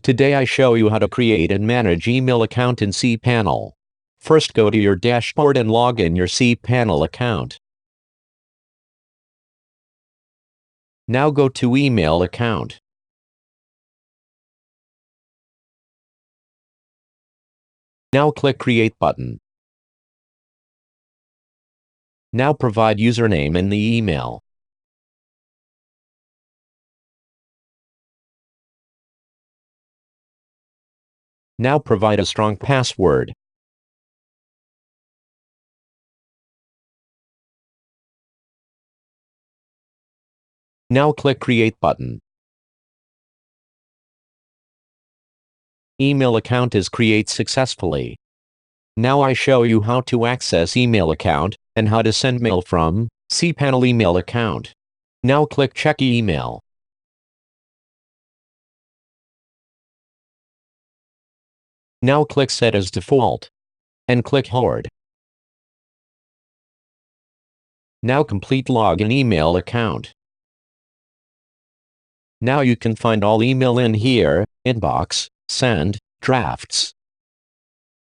Today I show you how to create and manage email account in cpanel. First go to your dashboard and log in your cpanel account. Now go to email account. Now click Create button. Now provide username in the email. Now provide a strong password. Now click Create button. Email account is created successfully. Now I show you how to access email account and how to send mail from cpanel email account. Now click Check email. Now click Set as default and click Hoard. Now complete login email account. Now you can find all email in here, inbox, send, drafts.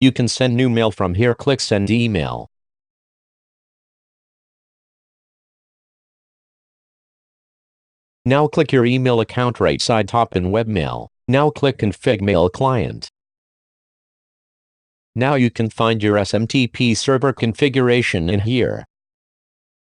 You can send new mail from here. Click Send email. Now click your email account right side top in webmail. Now click Config Mail Client. Now you can find your SMTP server configuration in here.